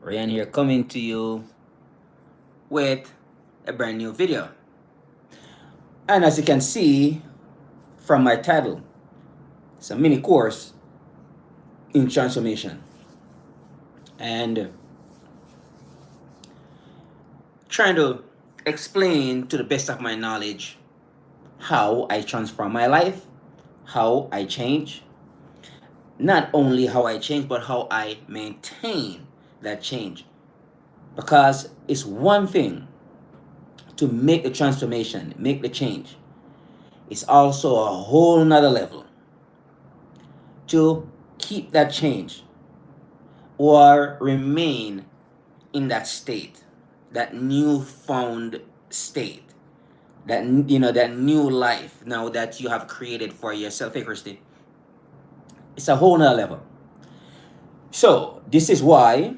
Ryan here coming to you with a brand new video. And as you can see from my title, it's a mini course in transformation. And trying to explain to the best of my knowledge how I transform my life, how I change, not only how I change, but how I maintain that change. Because it's one thing to make the transformation, make the change. It's also a whole nother level to keep that change or remain in that state, that newfound state, that new life now that you have created for yourself. Hey, Christy, it's a whole nother level. So this is why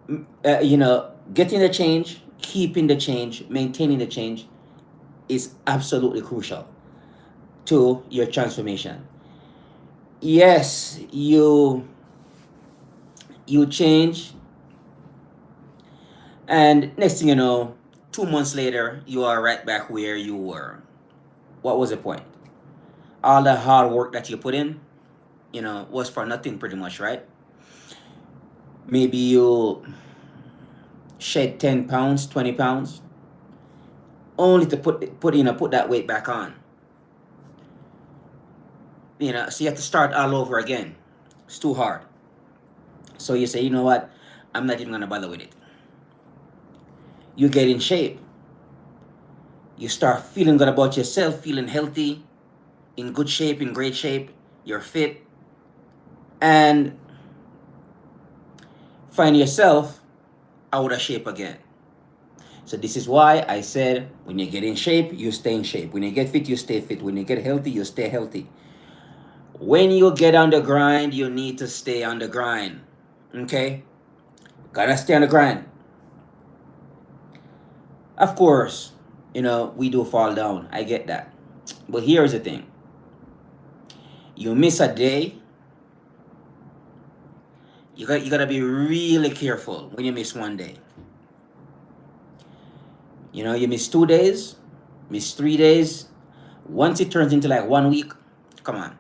getting the change, keeping the change, maintaining the change is absolutely crucial to your transformation. Yes, you change, and next thing you know, 2 months later, you are right back where you were. What was the point? All the hard work that you put in, was for nothing pretty much, right? Maybe you shed 10 pounds, 20 pounds, only to put that weight back on. So you have to start all over again. It's too hard. So you say, you know what? I'm not even gonna bother with it. You get in shape. You start feeling good about yourself, feeling healthy, in good shape, in great shape. You're fit, and find yourself out of shape again. So this is why I said, when you get in shape, you stay in shape. When you get fit, you stay fit. When you get healthy, you stay healthy. When you get on the grind, you need to stay on the grind. Okay? Gotta stay on the grind. Of course, we do fall down. I get that. But here's the thing. You miss a day, you gotta be really careful when you miss one day. You miss 2 days, miss 3 days. Once it turns into like 1 week, come on.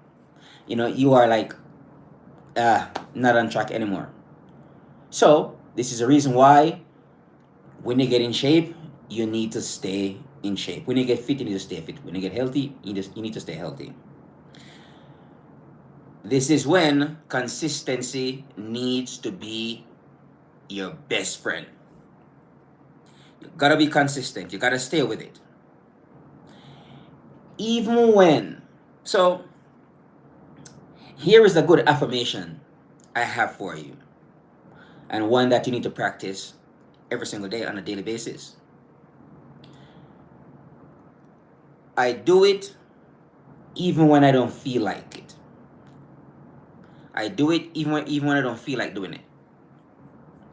You are like not on track anymore. So this is the reason why when you get in shape, you need to stay in shape. When you get fit, you need to stay fit. When you get healthy, you need to stay healthy. This is when consistency needs to be your best friend. You gotta be consistent. You gotta stay with it. Even when. So, here is a good affirmation I have for you, and one that you need to practice every single day on a daily basis. I do it even when I don't feel like it. I do it even when I don't feel like doing it.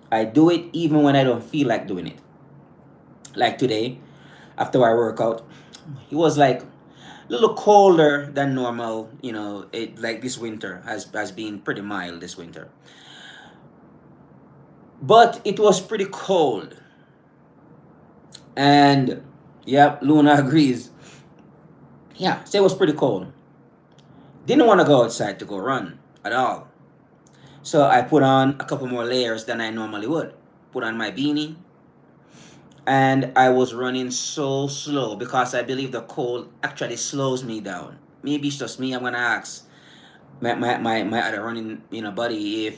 I do it even when I don't feel like doing it. Like today, after I work out, it was like a little colder than normal. It like this winter has been pretty mild this winter, but it was pretty cold. And yep, Luna agrees. Yeah, so it was pretty cold. Didn't want to go outside to go run at all. So I put on a couple more layers than I normally would. Put on my beanie, and I was running so slow because I believe the cold actually slows me down. Maybe it's just me. I'm gonna ask my other running buddy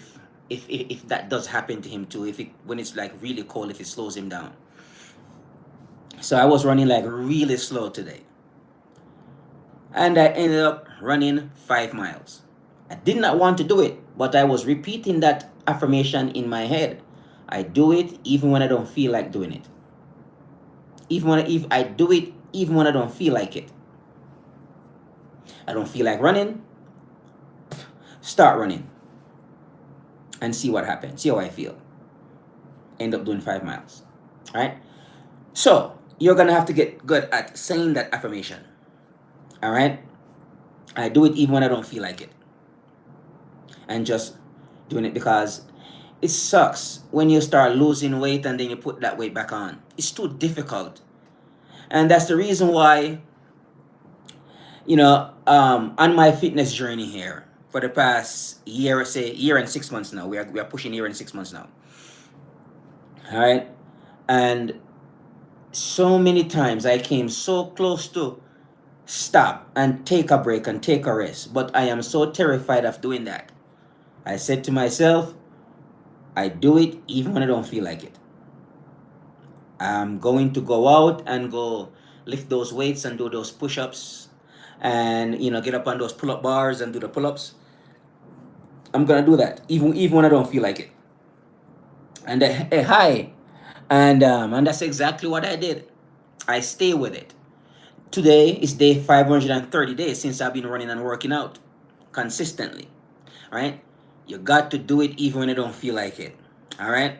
if that does happen to him too. If it when it's like really cold, if it slows him down. So I was running like really slow today, and I ended up running 5 miles. I did not want to do it, but I was repeating that affirmation in my head. I do it even when I don't feel like doing it. If I do it even when I don't feel like it. I don't feel like running. Start running and see what happens. See how I feel. End up doing 5 miles. All right. So you're gonna have to get good at saying that affirmation. All right. I do it even when I don't feel like it, and just doing it because It sucks when you start losing weight and then you put that weight back on. It's too difficult. And that's the reason why, on my fitness journey here for the past year, say year and 6 months now, we are pushing year and 6 months now. All right. And so many times I came so close to stop and take a break and take a rest, but I am so terrified of doing that. I said to myself, I do it even when I don't feel like it. I'm going to go out and go lift those weights and do those push-ups and get up on those pull-up bars and do the pull-ups. I'm gonna do that even when I don't feel like it. And hi, and that's exactly what I did. I stay with it. Today is day 530 days since I've been running and working out consistently. All right, you got to do it even when you don't feel like it. All right.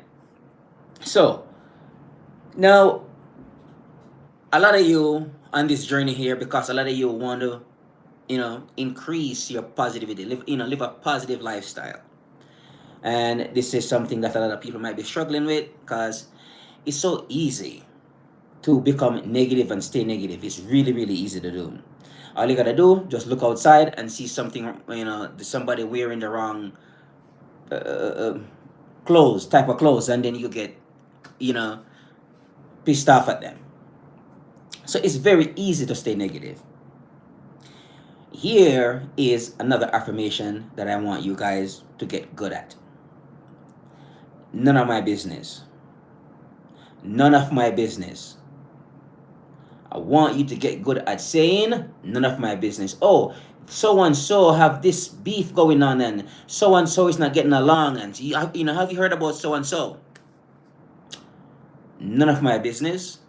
So now, a lot of you on this journey here, because a lot of you want to, increase your positivity, live a positive lifestyle. And this is something that a lot of people might be struggling with because it's so easy to become negative and stay negative. It's really, really easy to do. All you gotta do, just look outside and see something, somebody wearing the wrong uh, uh, type of clothes, and then you get, you know, pissed off at them. So it's very easy to stay negative. Here is another affirmation that I want you guys to get good at. None of my business. None of my business. I want you to get good at saying none of my business. Oh, so and so have this beef going on, and so is not getting along, and have you heard about so and so? None of my business.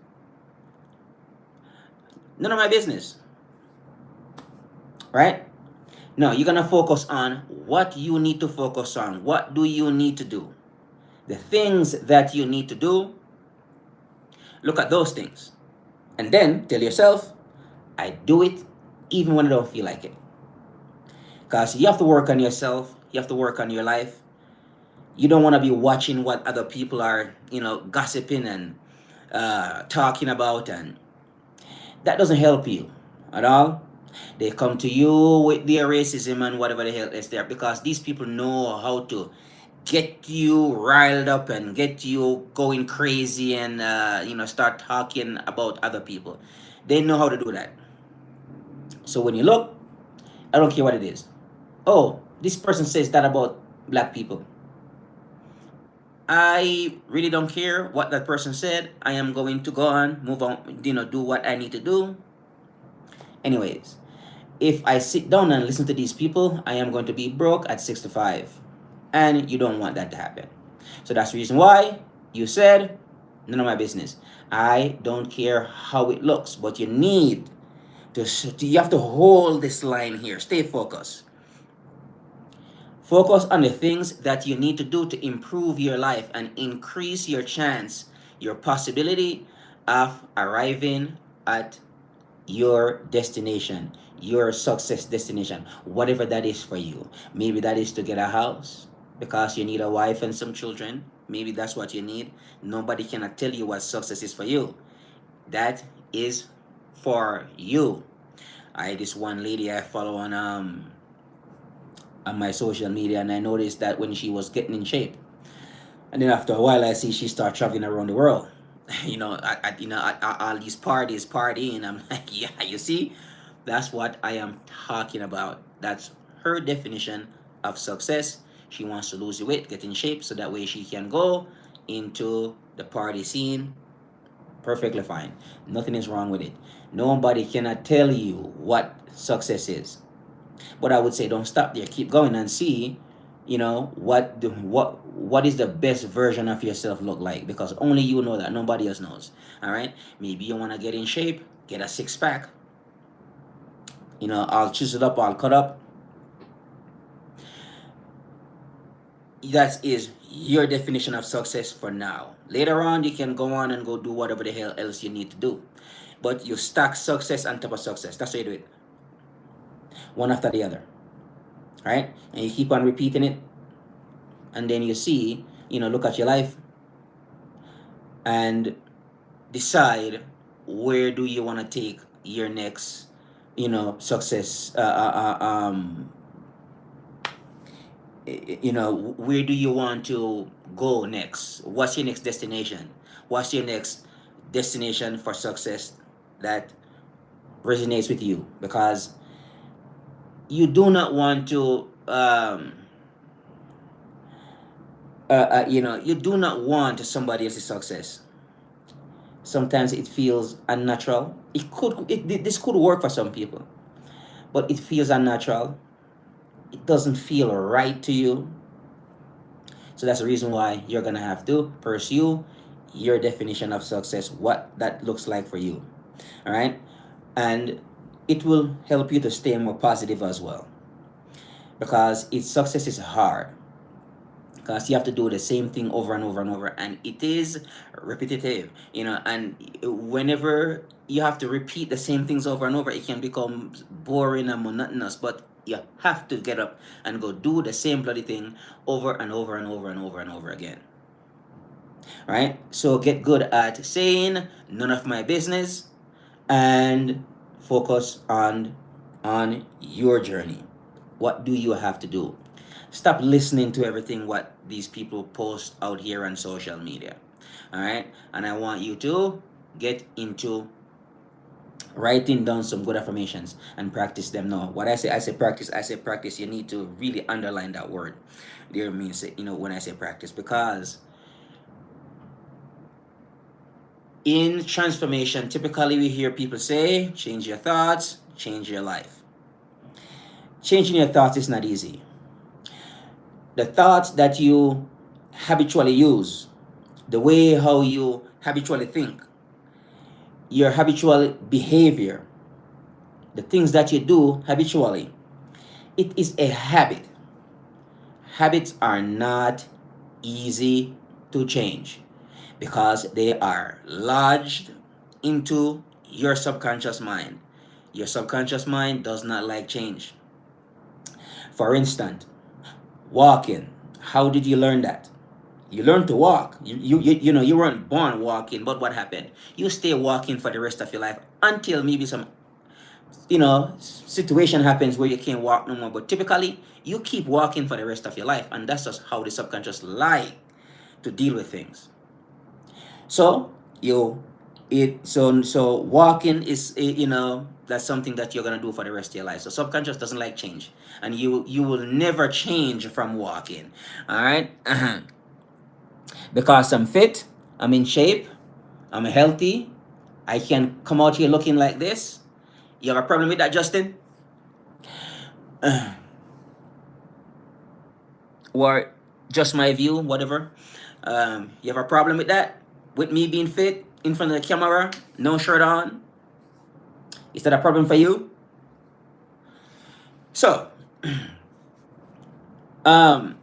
None of my business. Right? No, you're gonna focus on what you need to focus on. What do you need to do? The things that you need to do. Look at those things. And then tell yourself, I do it even when I don't feel like it. Because you have to work on yourself, you have to work on your life. You don't want to be watching what other people are, gossiping and talking about, and that doesn't help you at all. They come to you with their racism and whatever the hell is there, because these people know how to get you riled up and get you going crazy and start talking about other people. They know how to do that. So when you look, I don't care what it is. Oh, this person says that about black people. I really don't care what that person said. I am going to go on, move on, do what I need to do. Anyways, if I sit down and listen to these people, I am going to be broke at 65. And you don't want that to happen. So that's the reason why you said, none of my business. I don't care how it looks, but you have to hold this line here. Stay focused. Focus on the things that you need to do to improve your life and increase your chance, your possibility of arriving at your destination, your success destination, whatever that is for you. Maybe that is to get a house because you need a wife and some children. Maybe that's what you need. Nobody cannot tell you what success is for you. That is for you. This one lady I follow on my social media, and I noticed that when she was getting in shape, and then after a while, I see she start traveling around the world. At all these parties, partying. I'm like, yeah, you see, that's what I am talking about. That's her definition of success. She wants to lose the weight, get in shape, so that way she can go into the party scene. Perfectly fine. Nothing is wrong with it. Nobody cannot tell you what success is. But I would say don't stop there. Keep going and see, what is the best version of yourself look like, because only you know that. Nobody else knows. All right. Maybe you want to get in shape, get a six pack. I'll chisel up, I'll cut up. That is your definition of success for now. Later on, you can go on and go do whatever the hell else you need to do. But you stack success on top of success. That's how you do it. One after the other. Right? And you keep on repeating it. And then you see look at your life and decide where do you want to take your next, success. Where do you want to go next? What's your next destination? What's your next destination for success that resonates with you? Because you do not want to you do not want somebody else's success. Sometimes it feels unnatural. This could work for some people, but it feels unnatural. It doesn't feel right to you. So that's the reason why you're gonna have to pursue your definition of success, what that looks like for you. All right, and it will help you to stay more positive as well, because success is hard, because you have to do the same thing over and over and over, and it is repetitive, and whenever you have to repeat the same things over and over, it can become boring and monotonous. But you have to get up and go do the same bloody thing over and over and over and over and over again. Right? So get good at saying none of my business, and focus on your journey. What do you have to do? Stop listening to everything what these people post out here on social media. All right? And I want you to get into writing down some good affirmations and practice them now. What I say practice, you need to really underline that word. There means, when I say practice, because in transformation, typically we hear people say, change your thoughts, change your life. Changing your thoughts is not easy. The thoughts that you habitually use, the way how you habitually think, your habitual behavior, the things that you do habitually, it is a habit. Habits are not easy to change because they are lodged into your subconscious mind. Your subconscious mind does not like change. For instance, walking. How did you learn that? You learned to walk. You weren't born walking, but what happened? You stay walking for the rest of your life until maybe some situation happens where you can't walk no more. But typically, you keep walking for the rest of your life, and that's just how the subconscious like to deal with things. So so walking is that's something that you're gonna do for the rest of your life. So subconscious doesn't like change, and you will never change from walking. All right, because I'm fit, I'm in shape, I'm healthy, I can come out here looking like this. You have a problem with that, Justin? Or just my view, whatever. You have a problem with that? With me being fit in front of the camera, no shirt on? Is that a problem for you? So, um,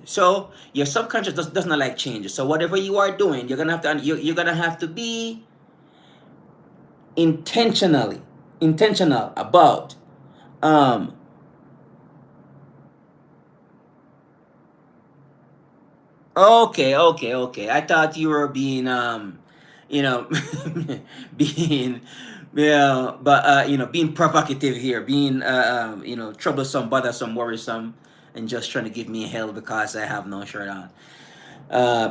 so your subconscious does not like change. So whatever you are doing, you're gonna have to be intentional about um okay. I thought you were being you know being but being provocative here, being troublesome, bothersome, worrisome, and just trying to give me hell because I have no shirt on.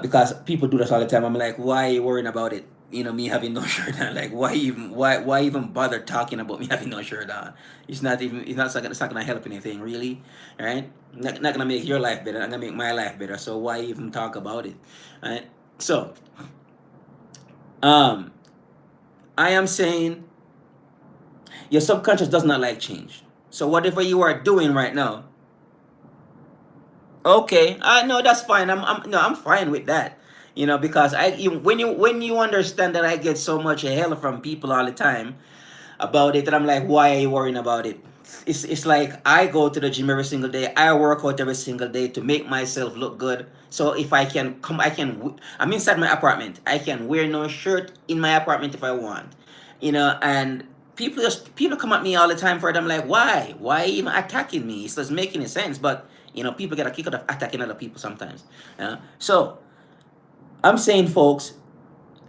Because people do this all the time. I'm like, why are you worrying about it? Me having no shirt on. Like, why even bother talking about me having no shirt on? It's not gonna help anything really, right? Not gonna make your life better. Not gonna make my life better. So why even talk about it, right? So, um, I am saying your subconscious does not like change. So whatever you are doing right now, okay, no, that's fine. I'm fine with that. Because when you understand that I get so much hell from people all the time about it, and I'm like, why are you worrying about it? It's like I go to the gym every single day. I work out every single day to make myself look good. So if I can come, I'm inside my apartment. I can wear no shirt in my apartment if I want. And people come at me all the time for it. I'm like, why? Why even attacking me? It doesn't make any sense. But People get a kick out of attacking other people sometimes. So I'm saying, folks,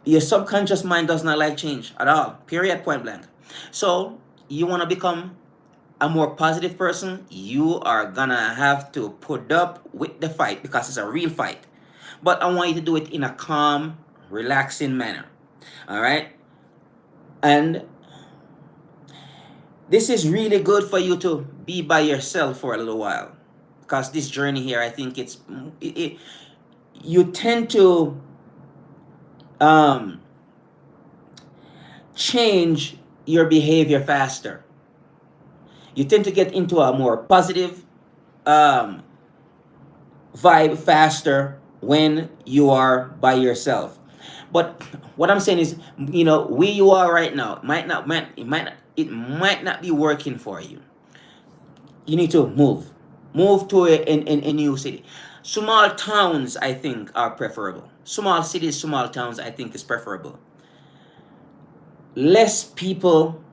your subconscious mind does not like change at all. Period. Point blank. So you want to become a more positive person, you are gonna have to put up with the fight because it's a real fight. But I want you to do it in a calm, relaxing manner. All right? And this is really good for you to be by yourself for a little while. Because this journey here, I think you tend to um, change your behavior faster. You tend to get into a more positive um, vibe faster when you are by yourself. But what I'm saying is, where you are right now it might not be working for you. You need to move to a new city. Small towns, I think, are preferable. Small cities, small towns, I think, is preferable. Less people.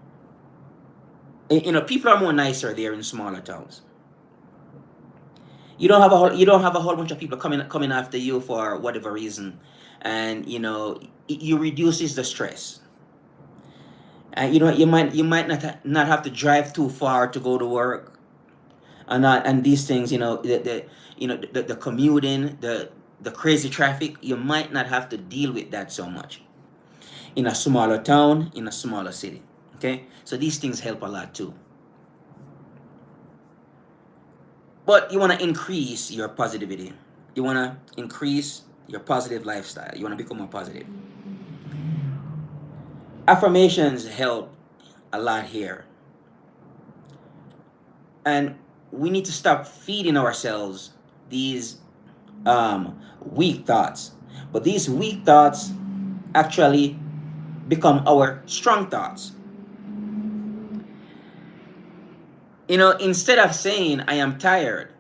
People are more nicer there in smaller towns. You don't have a whole bunch of people coming after you for whatever reason, and you reduces the stress. And you might not have to drive too far to go to work, and these things, the commuting, the crazy traffic. You might not have to deal with that so much in a smaller town, in a smaller city. Okay, so these things help a lot too. But you want to increase your positivity. You want to increase your positive lifestyle. You want to become more positive. Affirmations help a lot here. And we need to stop feeding ourselves these weak thoughts. But these weak thoughts actually become our strong thoughts. Instead of saying I am tired,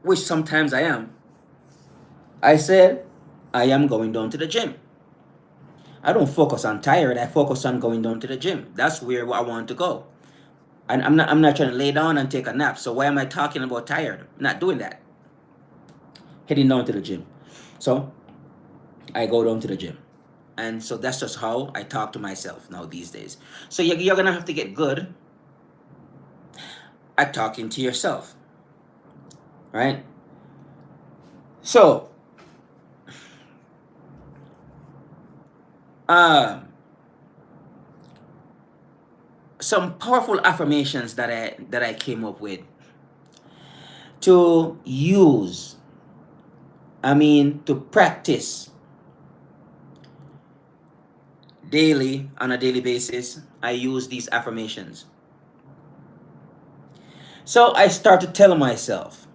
which sometimes I am, I said I am going down to the gym. I don't focus on tired, I focus on going down to the gym. That's where I want to go. And I'm not trying to lay down and take a nap. So why am I talking about tired? I'm not doing that. Heading down to the gym. So I go down to the gym. And so that's just how I talk to myself now these days. So you're going to have to get good at talking to yourself. Right? So, some powerful affirmations that I came up with to use, to practice daily, on a daily basis. I use these affirmations. So I start to tell myself,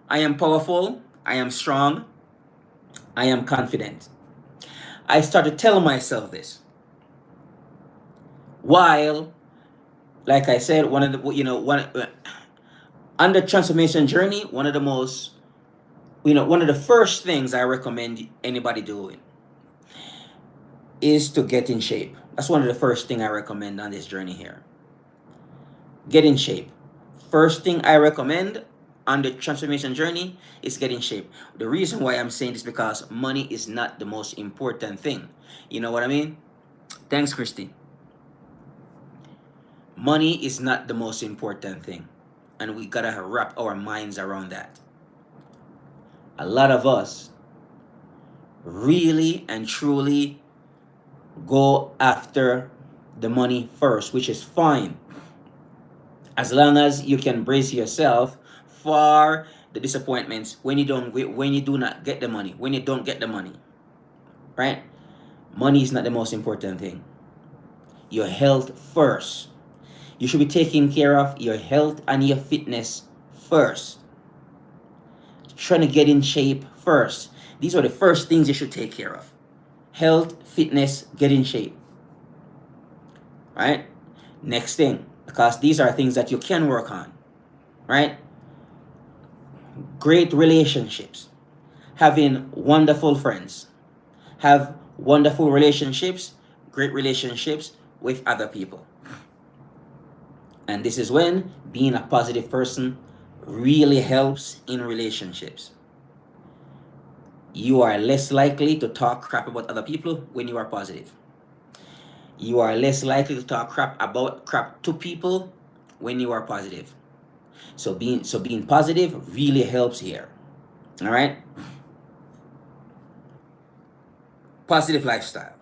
I am powerful, I am strong, I am confident. I start to tell myself this. While, like I said, on the transformation journey, one of the first things I recommend anybody doing is to get in shape. That's one of the first thing I recommend on this journey here. Get in shape. First thing I recommend on the transformation journey is get in shape. The reason why I'm saying this because money is not the most important thing. You know what I mean? Thanks, Christy. Money is not the most important thing. And we gotta wrap our minds around that. A lot of us really and truly go after the money first, which is fine. As long as you can brace yourself for the disappointments when you do not get the money, when you don't get the money. Right? Money is not the most important thing. Your health first. You should be taking care of your health and your fitness first. Trying to get in shape first. These are the first things you should take care of. Health, fitness, get in shape. Right? Next thing, because these are things that you can work on. Right? Great relationships. Having wonderful friends. Have wonderful relationships, great relationships with other people. And this is when being a positive person really helps in relationships. You are less likely to talk crap about other people when you are positive. You are less likely to talk crap to people when you are positive. So being positive really helps here. All right? Positive lifestyle.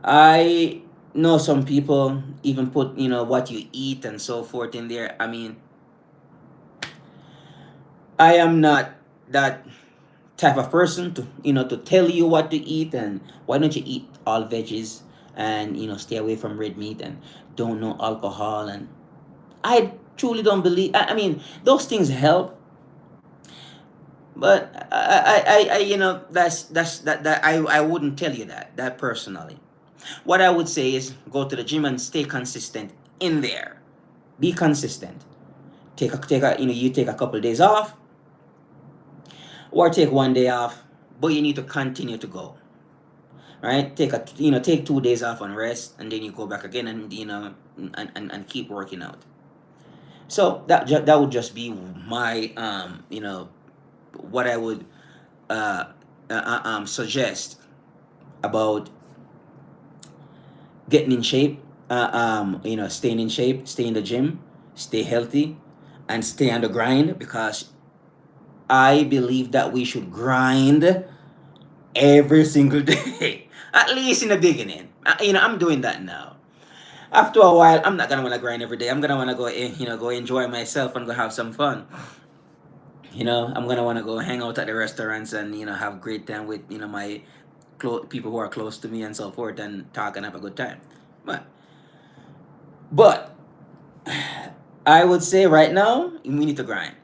I know some people even put, what you eat and so forth in there. I mean, I am not that type of person to tell you what to eat, and why don't you eat all veggies, and stay away from red meat, and don't know alcohol. And I truly don't believe, I mean, those things help, but I wouldn't tell you that personally. What I would say is go to the gym and stay consistent in there. Be consistent. You take a couple of days off, or take one day off, but you need to continue to go. Right? Take 2 days off and rest, and then you go back again, and and keep working out. So that would just be my what I would suggest about getting in shape, staying in shape, stay in the gym, stay healthy, and stay on the grind, because I believe that we should grind every single day, at least in the beginning. I'm doing that now. After a while, I'm not gonna wanna grind every day. I'm gonna wanna go enjoy myself and go have some fun. I'm gonna wanna go hang out at the restaurants, and have great time with my people who are close to me and so forth, and talk and have a good time. But but I would say right now we need to grind.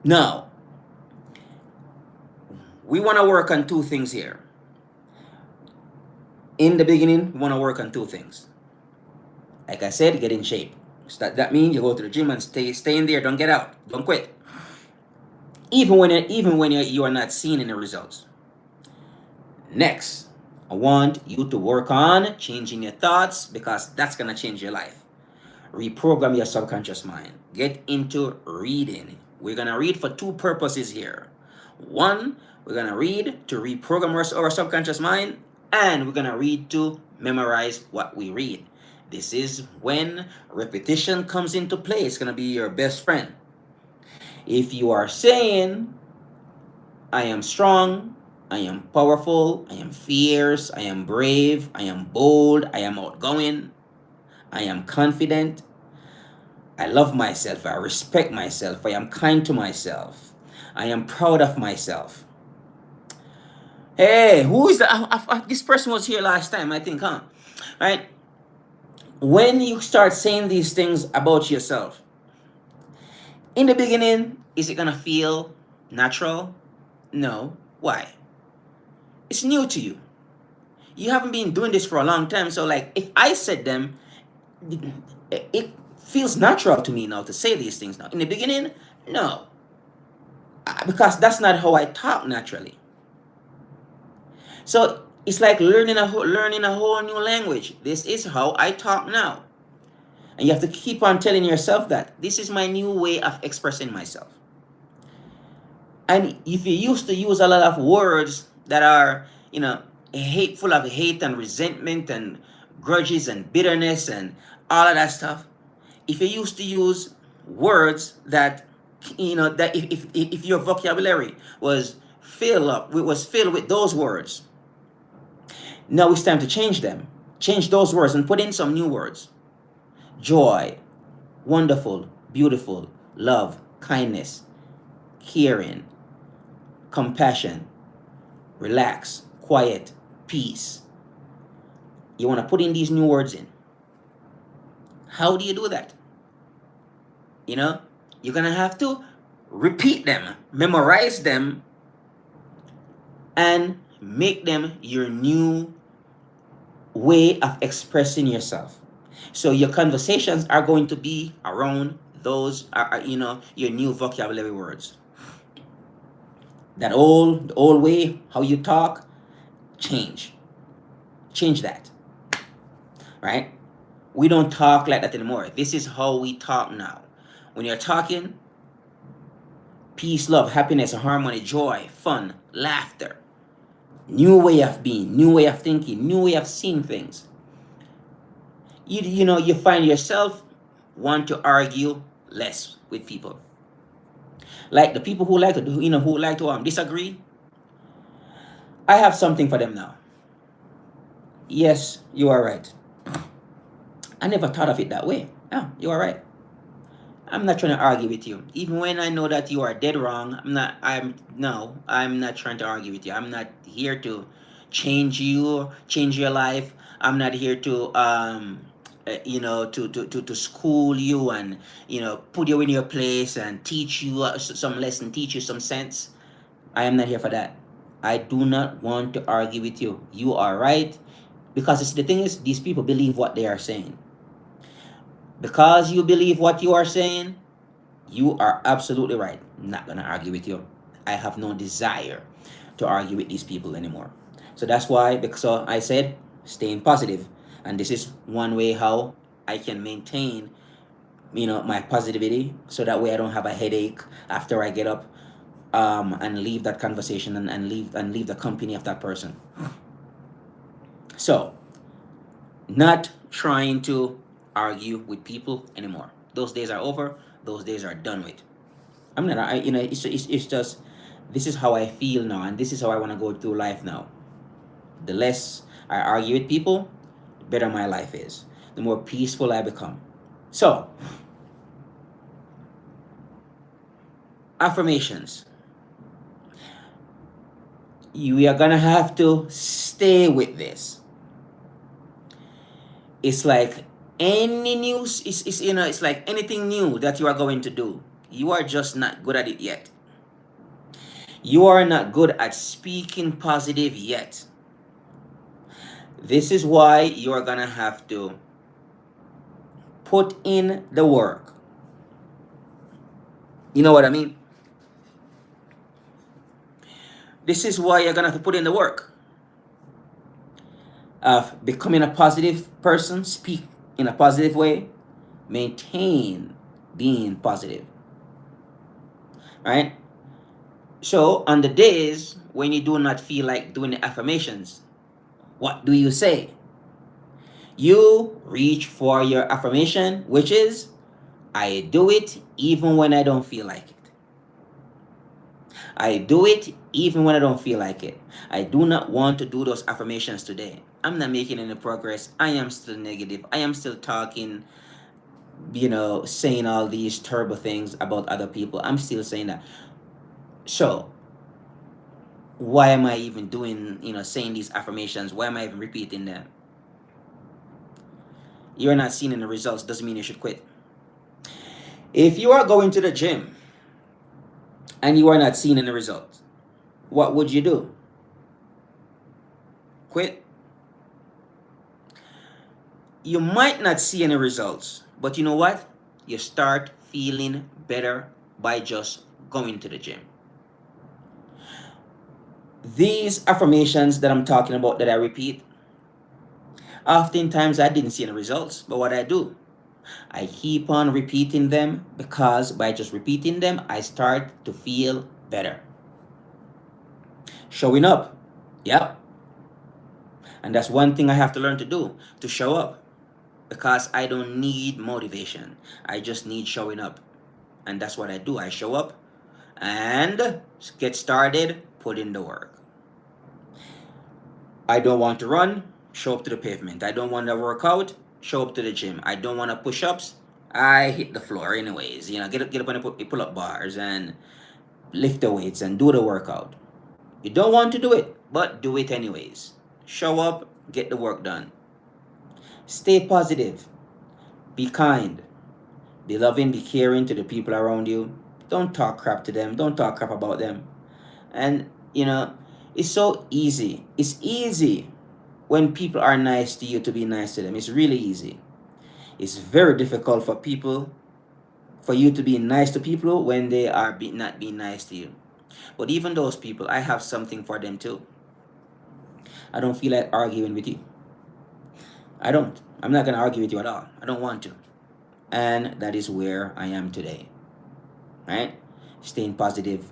Now we want to work on two things here. In the beginning, we want to work on two things. Like I said, get in shape. So that means you go to the gym and stay in there. Don't get out. Don't quit. Even when you are not seeing any results. Next, I want you to work on changing your thoughts, because that's gonna change your life. Reprogram your subconscious mind. Get into reading. We're gonna read for two purposes here. One, we're gonna read to reprogram our subconscious mind, and we're gonna read to memorize what we read. This is when repetition comes into play. It's gonna be your best friend. If you are saying, I am strong, I am powerful, I am fierce, I am brave, I am bold, I am outgoing, I am confident, I love myself, I respect myself, I am kind to myself, I am proud of myself. Hey, who is that? This person was here last time, I think, huh? Right? When you start saying these things about yourself, in the beginning, is it gonna feel natural? No. Why? It's new to you. You haven't been doing this for a long time. So, like, if I said them, it feels natural to me now to say these things now. In the beginning, no. Because that's not how I talk naturally. So, it's like learning a whole new language. This is how I talk now. And you have to keep on telling yourself that this is my new way of expressing myself. And if you used to use a lot of words that are, full of hate and resentment and grudges and bitterness and all of that stuff, if you used to use words that, that if your vocabulary was filled with those words, now it's time to change them. Change those words and put in some new words. Joy, wonderful, beautiful, love, kindness, caring, compassion, relax, quiet, peace. You want to put in these new words in. How do you do that? You're going to have to repeat them, memorize them, and make them your new way of expressing yourself. So your conversations are going to be around those your new vocabulary words. The old way how you talk, change that. Right? We don't talk like that anymore. This is how we talk now. When you're talking, peace, love, happiness, harmony, joy, fun, laughter, new way of being, new way of thinking, new way of seeing things. You find yourself want to argue less with people. Like the people who like to disagree. I have something for them now. Yes, you are right. I never thought of it that way. Yeah, you are right. I'm not trying to argue with you. Even when I know that you are dead wrong, I'm not trying to argue with you. I'm not here to change your life. I'm not here to to school you and put you in your place and teach you some lesson, teach you some sense. I am not here for that. I do not want to argue with you. You are right. Because the thing is, these people believe what they are saying. Because you believe what you are saying, you are absolutely right. I'm not gonna argue with you. I have no desire to argue with these people anymore. So that's why, because so I said, staying positive, and this is one way how I can maintain, my positivity, so that way I don't have a headache after I get up, and leave that conversation and leave the company of that person. So, not trying to argue with people anymore. Those days are over. Those days are done with. I'm not. It's just this is how I feel now, and this is how I want to go through life now. The less I argue with people, the better my life is. The more peaceful I become. So, affirmations. We are gonna have to stay with this. It's like any news is it's like anything new that you are going to do. You are just not good at it yet. You are not good at speaking positive yet. This is why you are gonna have to put in the work. You know what I mean? This is why you're gonna have to put in the work of becoming a positive person, speak in a positive way, maintain being positive. Right? So, on the days when you do not feel like doing the affirmations, what do you say? You reach for your affirmation, which is, I do it even when I don't feel like it. I do it even when I don't feel like it. I do not want to do those affirmations today. I'm not making any progress. I am still negative. I am still talking, saying all these terrible things about other people. I'm still saying that. So, why am I even doing, saying these affirmations? Why am I even repeating them? You're not seeing any results, doesn't mean you should quit. If you are going to the gym and you are not seeing any results, what would you do? Quit? You might not see any results, but you know what? You start feeling better by just going to the gym. These affirmations that I'm talking about that I repeat, oftentimes I didn't see any results, but what I do, I keep on repeating them, because by just repeating them, I start to feel better. Showing up. Yep. And that's one thing I have to learn to do, to show up. Because I don't need motivation. I just need showing up. And that's what I do. I show up and get started, put in the work. I don't want to run, show up to the pavement. I don't want to work out, show up to the gym. I don't want to push ups, I hit the floor anyways. Get up and pull up bars and lift the weights and do the workout. You don't want to do it, but do it anyways. Show up, get the work done. Stay positive. Be kind. Be loving, be caring to the people around you. Don't talk crap to them. Don't talk crap about them. And, it's so easy. It's easy when people are nice to you to be nice to them. It's really easy. It's very difficult for you to be nice to people when they are not being nice to you. But even those people, I have something for them too. I don't feel like arguing with you. I don't. I'm not going to argue with you at all. I don't want to. And that is where I am today. Right? Staying positive,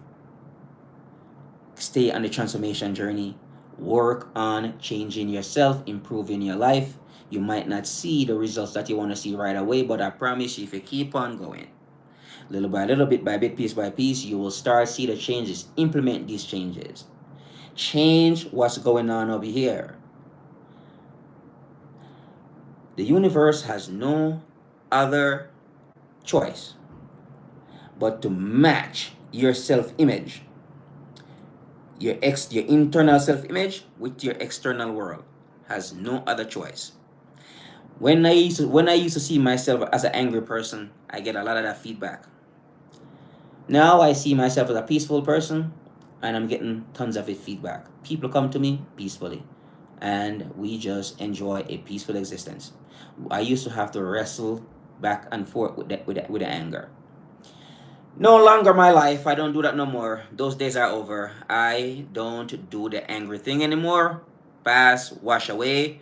stay on the transformation journey, work on changing yourself, improving your life. You might not see the results that you want to see right away, but I promise you, if you keep on going, little by little, bit by bit, piece by piece, you will start see the changes. Implement these changes. Change what's going on over here. The universe has no other choice but to match your self-image, your internal self-image with your external world. Has no other choice. When I used to see myself as an angry person, I get a lot of that feedback. Now I see myself as a peaceful person, and I'm getting tons of feedback. People come to me peacefully, and we just enjoy a peaceful existence. I used to have to wrestle back and forth with the anger. No longer my life. I don't do that no more. Those days are over. I don't do the angry thing anymore. Pass, wash away.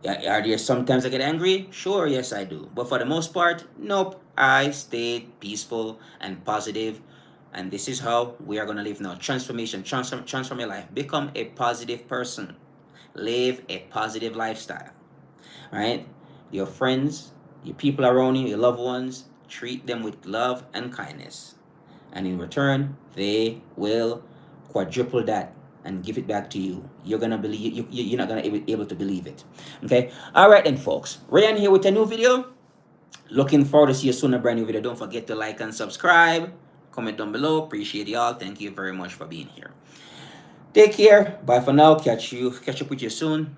Are there sometimes I get angry? Sure, yes, I do. But for the most part, nope. I stay peaceful and positive, and this is how we are gonna live now. Transformation, transform your life. Become a positive person. Live a positive lifestyle. Right? Your friends, your people around you, your loved ones, treat them with love and kindness, and in return, they will quadruple that and give it back to you. You're gonna believe you're not gonna be able to believe it. Okay. All right then, folks. Ryan here with a new video. Looking forward to see you soon in a brand new video. Don't forget to like and subscribe. Comment down below. Appreciate y'all. Thank you very much for being here. Take care. Bye for now. Catch up with you soon.